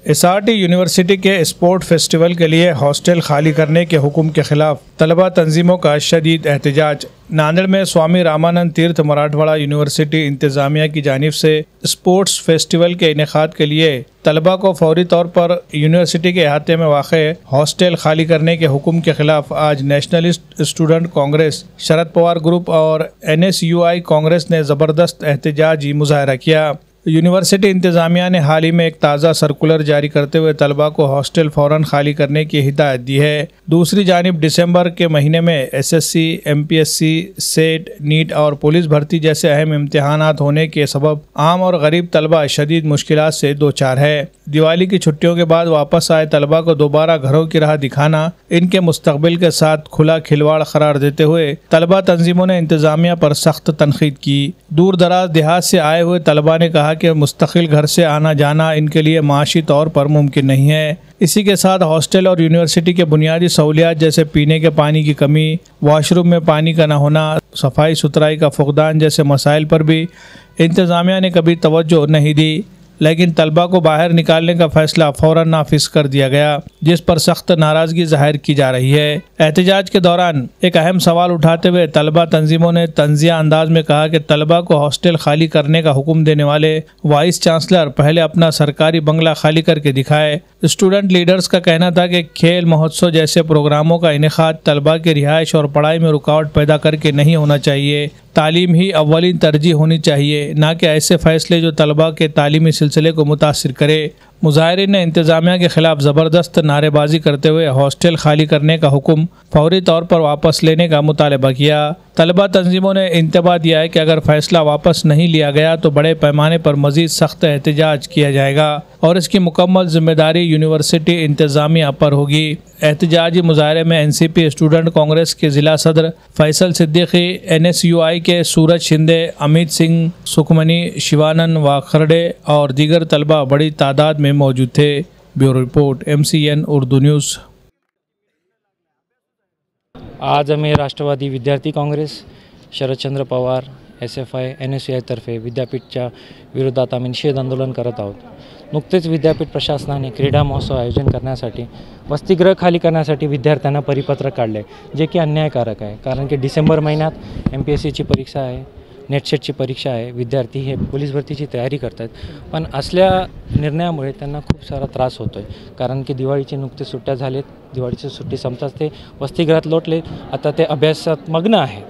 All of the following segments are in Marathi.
एसआरटी यूनिवर्सिटी के स्पोर्ट फेस्टिवल के लिए हॉस्टल खाली करने के हुक्म के खिलाफ तलबा तंजीमों का शदीद एहतजाज। नांदेड़ में स्वामी रामानंद तीर्थ मराठवाड़ा यूनिवर्सिटी इंतजामिया की जानिब से स्पोर्ट्स फेस्टिवल के इनेकाद के लिए तलबा को फौरी तौर पर यूनिवर्सिटी के अहाते में वाक़े हॉस्टल खाली करने के हुक्म के खिलाफ आज nationalist student Congress, Sharad Pawar group और NSUI कांग्रेस ने ज़बरदस्त एहतजाजी मुजाहरा किया। यूनिवर्सिटी इंतज़ामिया ने हाल ही में एक ताज़ा सर्कुलर जारी करते हुए तलबा को हॉस्टल फ़ौरन खाली करने की हिदायत दी है। दूसरी जानिब दिसंबर के महीने में SSC, MPSC, सेट, नीट और पुलिस भर्ती जैसे अहम इम्तिहानात होने के सबब आम और गरीब तलबा शदीद मुश्किलात से दो चार है। दिवाली की छुट्टियों के बाद वापस आए तलबा को दोबारा घरों की राह दिखाना इनके मुस्तकबिल के साथ खुला खिलवाड़ करार देते हुए तलबा तंजीमों ने इंतज़ामिया पर सख्त तनकीद की। दूर दराज देहात से आए हुए तलबा ने कहा कि मुस्तकिल घर से आना जाना इनके लिए माशी तौर पर मुमकिन नहीं है। इसी के साथ हॉस्टल और यूनिवर्सिटी के बुनियादी सहूलियात जैसे पीने के पानी की कमी, वॉशरूम में पानी का न होना, सफाई सुथराई का फुकदान जैसे मसाइल पर भी इंतज़ामिया ने कभी तवज्जो नहीं दी, लेकिन तलबा को बाहर निकालने का फैसला फ़ौरन नाफिज कर दिया गया, जिस पर सख्त नाराज़गी जाहिर की जा रही है। एहतजाज के दौरान एक अहम सवाल उठाते हुए तलबा तंजीमों ने तंजिया अंदाज में कहा कि तलबा को हॉस्टल खाली करने का हुक्म देने वाले वाइस चांसलर पहले अपना सरकारी बंगला खाली करके दिखाए। स्टूडेंट लीडर्स का कहना था कि खेल महोत्सव जैसे प्रोग्रामों का इनेकाद तलबा की रिहाइश और पढ़ाई में रुकावट पैदा करके नहीं होना चाहिए। तालीम ही अव्वलीन तरजीह होनी चाहिए, ना कि ऐसे फैसले जो तलबा के तालीमी सिलसिले को मुतासिर करे। मुजाहिरीन ने इंतज़ामिया के खिलाफ ज़बरदस्त नारेबाजी करते हुए हॉस्टल खाली करने का हुक्म फौरी तौर पर वापस लेने का मुतालबा किया। तलबा तंजीमों ने इंतबाह दिया है कि अगर फैसला वापस नहीं लिया गया तो बड़े पैमाने पर मज़ीद सख्त एहतजाज किया जाएगा और इसकी मुकम्मल जिम्मेदारी यूनिवर्सिटी इंतज़ामिया पर होगी। एहतजाजी मुजाहरे में NCP स्टूडेंट कांग्रेस के ज़िला सदर फैसल सिद्दीकी, NSUI के सूरज शिंदे, अमित सिंह, सुखमनी, शिवानंद वाखरडे और दीगर तलबा बड़ी तादाद में मौजूद थे। Bureau report, MCN Urdu news. आज आम्ही राष्ट्रवादी विद्यार्थी काँग्रेस, शरदचंद्र पवार, SFI, NSUI तर्फे विद्यापीठच्या विरोधात आम्ही निषेध आंदोलन करत आहोत। नुकतेच विद्यापीठ प्रशासनाने क्रीडा महोत्सव आयोजन करण्यासाठी वसतिगृह खाली करण्यासाठी विद्यार्थ्यांना परिपत्रक काढले, जे की अन्यायकारक आहे। कारण की डिसेंबर महिन्यात MPSCची परीक्षा आहे, नेटसेटची परीक्षा आहे, विद्यार्थी हे पोलीस भरतीची तयारी करतात, पण असल्या निर्णयामुळे त्यांना खूप सारा त्रास होतोय। कारण की दिवाळीची नुकतीच सुट्ट्या झालेत, दिवाळीची सुट्टी संपताच ते वसतिगृहात लोटले, आता ते अभ्यासात मग्न आहे।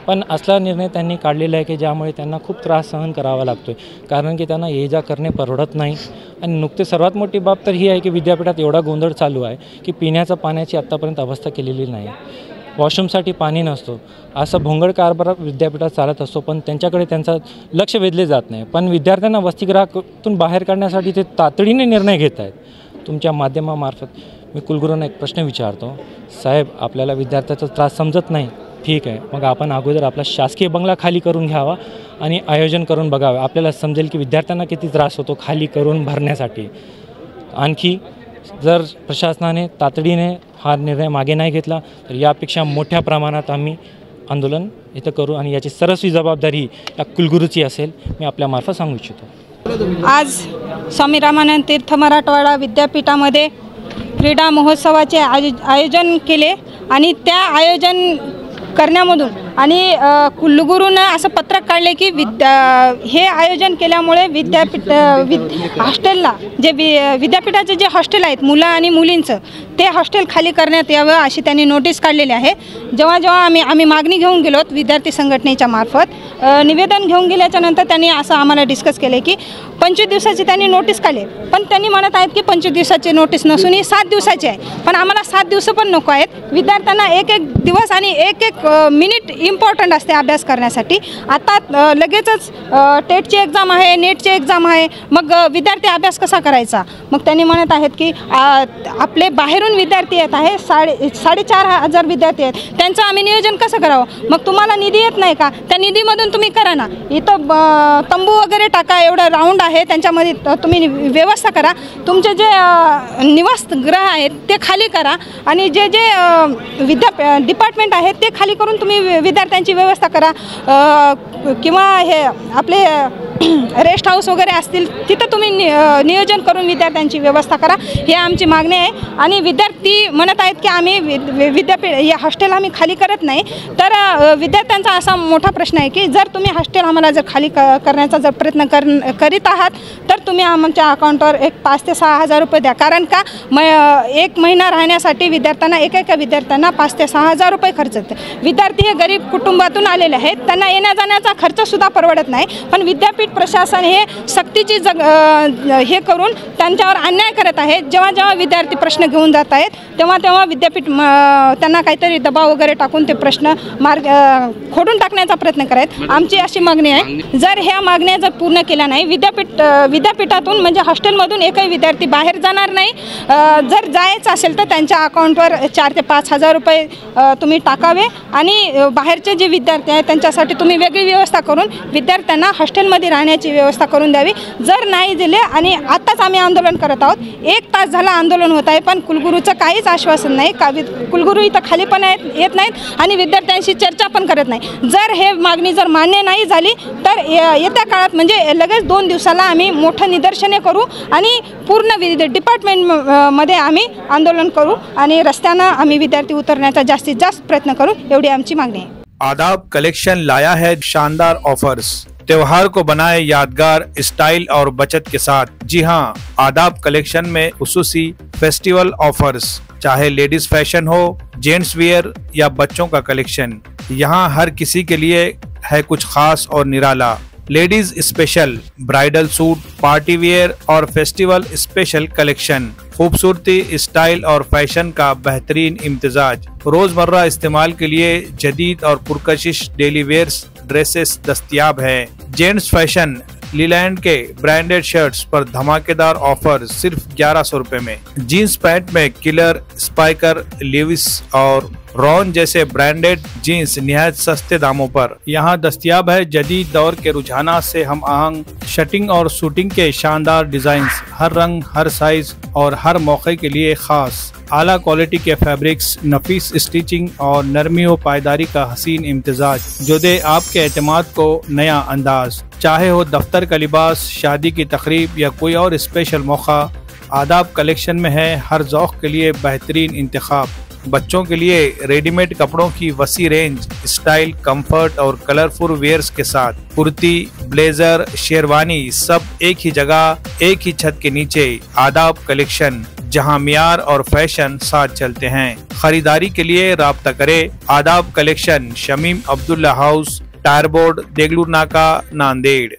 पण असला निर्णय त्यांनी काढलेला आहे की ज्यामुळे त्यांना खूप त्रास सहन करावा लागतोय, कारण की त्यांना ये जा करणे परवडत नाही। आणि नुकते सर्वात मोठी बाब तर ही आहे की विद्यापीठात एवढा गोंधळ चालू आहे की पिण्याच्या पाण्याची आत्तापर्यंत अवस्था केलेली नाही, वॉशरूमसाठी पाणी नसतो, असं भोंगळ कारभार विद्यापीठात चालत असतो, पण त्यांच्याकडे त्यांचं लक्ष वेधले जात नाही। पण विद्यार्थ्यांना वसतिगृहातून बाहेर काढण्यासाठी ते तातडीने निर्णय घेत आहेत। तुमच्या माध्यमामार्फत मी कुलगुरूंना एक प्रश्न विचारतो, साहेब आपल्याला विद्यार्थ्याचा त्रास समजत नाही, ठीक आहे, मग आपण अगोदर आपला शासकीय बंगला खाली करून घ्यावा आणि आयोजन करून बघावे, आपल्याला समजेल की विद्यार्थ्यांना किती त्रास होतो खाली करून भरण्यासाठी। आणखी जर प्रशासनाने तातडीने हा निर्णय मागे नाही घेतला तर यापेक्षा मोठ्या प्रमाणात आम्ही आंदोलन इथं करू आणि याची सर्वस्वी जबाबदारी या कुलगुरूची असेल, मी आपल्यामार्फत सांगू इच्छितो। आज स्वामी रामानंद तीर्थ मराठवाडा विद्यापीठामध्ये क्रीडा महोत्सवाचे आयोजन केले आणि त्या आयोजन करण्यामधून आणि कुलगुरूंना असं पत्रक काढले की हे आयोजन केल्यामुळे विद्यापीठ हॉस्टेलला जे विद्यापीठाचे जे हॉस्टेल आहेत मुलं आणि मुलींचं ते हॉस्टेल खाली करण्यात यावं अशी त्यांनी नोटीस काढलेली आहे। जेव्हा आम्ही मागणी घेऊन गेलो विद्यार्थी संघटनेच्या मार्फत निवेदन घेऊन गेल्याच्या नंतर त्यांनी असं आम्हाला डिस्कस केले की 25 दिवसाची त्यांनी नोटीस काढली, पण त्यांनी म्हणत आहेत की 25 दिवसाची नोटीस नसून ही 7 दिवसाची आहे। पण आम्हाला 7 दिवस पण नको आहेत, विद्यार्थ्यांना एक दिवस आणि एक मिनिट इम्पॉर्टंट असते अभ्यास करण्यासाठी। आता लगेचच टेटची एक्झाम आहे, नेटची एक्झाम आहे, मग विद्यार्थी अभ्यास कसा करायचा? मग त्यांनी म्हणत आहेत की आपले बाहेरून विद्यार्थी येत आहे, 4,500 विद्यार्थी आहेत, त्यांचं आम्ही नियोजन कसं करावं? मग तुम्हाला निधी येत नाही का? त्या निधीमधून तुम्ही करा ना, इथं तंबू वगैरे टाका, एवढं राऊंड आहे त्यांच्यामध्ये तुम्ही व्यवस्था करा, तुमचे जे निवासगृह आहेत ते खाली करा आणि जे डिपार्टमेंट आहेत ते खाली करून तुम्ही विद्यार्थ्यांची व्यवस्था करा। किंवा हे आपले रेस्ट हाऊस वगैरे असतील तिथं तुम्ही नियोजन करून विद्यार्थ्यांची व्यवस्था करा, ही आमची मागणी आहे. आणि विद्यार्थी म्हणत आहेत की आम्ही विद्यापीठ या हॉस्टेल आम्ही खाली करत नाही. तर विद्यार्थ्यांचा असा मोठा प्रश्न आहे की जर तुम्ही हॉस्टेल आम्हाला जर खाली करण्याचा जर प्रयत्न करीत आहात तर तुम्ही आमच्या अकाउंटवर एक 5 ते 6 हजार रुपये द्या. कारण का एक महिना राहण्यासाठी विद्यार्थ्यांना एका विद्यार्थ्यांना 5 ते 6 हजार रुपये खर्च येते. विद्यार्थी हे गरीब कुटुंबातून आलेले आहेत, त्यांना येण्या जाण्याचा खर्चसुद्धा परवडत नाही. पण विद्यापीठ प्रशासन हे सक्तीची हे करून त्यांच्यावर अन्याय करत आहे. जेव्हा विद्यार्थी प्रश्न घेऊन जात आहेत तेव्हा विद्यापीठ त्यांना काहीतरी दबाव वगैरे टाकून ते प्रश्न खोडून टाकण्याचा प्रयत्न करायत. आमची अशी मागणी आहे, जर ह्या मागण्या जर पूर्ण केल्या नाही विद्यापीठातून म्हणजे हॉस्टेलमधून एकही विद्यार्थी बाहेर जाणार नाही. जर जायचं असेल तर त्यांच्या अकाउंटवर 4 ते 5 हजार रुपये तुम्ही टाकावे आणि बाहेरचे जे विद्यार्थी आहेत त्यांच्यासाठी तुम्ही वेगळी व्यवस्था करून विद्यार्थ्यांना हॉस्टेलमध्ये राहण्याची व्यवस्था करून द्यावी. जर नाही दिले आणि आत्ताच आम्ही आंदोलन करत आहोत, 1 तास झाला आंदोलन होत आहे पण कुलगुरूचं काहीच आश्वासन नाही. कुलगुरू इथं खाली पण येत नाहीत आणि विद्यार्थ्यांशी चर्चा पण करत नाही. जर हे मागणी जर मान्य नाही झाली तर येत्या काळात म्हणजे लगेच 2 दिवसाला आम्ही मोठं निदर्शने करू आणि पूर्ण डिपार्टमेंटमध्ये आम्ही आंदोलन करू आणि रस्त्यानं आम्ही विद्यार्थी उतरण्याचा जास्तीत जास्त प्रयत्न करू, एवढी आमची मागणी आहे. आदाब कलेक्शन लाया है शानदार ऑफर्स, त्योहार को बनाए यादगार स्टाइल और बचत के साथ. जी हाँ, आदाब कलेक्शन में खुसूसी फेस्टिवल ऑफर्स, चाहे लेडीज फैशन हो, जेंट्स वियर या बच्चों का कलेक्शन, यहाँ हर किसी के लिए है कुछ खास और निराला. लेडीज स्पेशल ब्राइडल सूट, पार्टी वियर और फेस्टिवल स्पेशल कलेक्शन, खूबसूरती, स्टाइल और फैशन का बेहतरीन इम्तिजाज. रोजमर्रा इस्तेमाल के लिए जदीद और पुरकशिश डेली वेयर्स ड्रेसेस दस्तयाब है. जेंट्स फैशन लीलैंड के ब्रांडेड शर्ट्स पर धमाकेदार ऑफर सिर्फ 1100 रुपए में. जीन्स पैंट में किलर, स्पाइकर, लेविस और रॉन जैसे ब्रांडेड जीन्स निहायत सस्ते दामों पर यहाँ दस्तयाब है. जदीद दौर के रुझानात से हम आहंग शटिंग और शूटिंग के शानदार डिजाइन्स, हर रंग, हर साइज और हर मौके के लिए खास. आला क्वालिटी के फैब्रिक्स, नफीस स्टिचिंग और नरमी व पायदारी का हसीन इम्तिजाज जो दे आपके एतमाद को नया अंदाज. चाहे हो दफ्तर का लिबास, शादी की तकरीब या कोई और स्पेशल मौका, आदाब कलेक्शन में है हर ज़ौक़ के लिए बेहतरीन इंतखाब. बच्चों के लिए रेडीमेड कपड़ों की वसी रेंज, स्टाइल, कंफर्ट और कलरफुल वेयर्स के साथ कुर्ती, ब्लेजर, शेरवानी सब एक ही जगह, एक ही छत के नीचे. आदाब कलेक्शन, जहां मियार और फैशन साथ चलते हैं. खरीदारी के लिए राब्ता करें. Aadab collection, Shamim Abdullah house, tyre board, Degloor Naka, Nanded.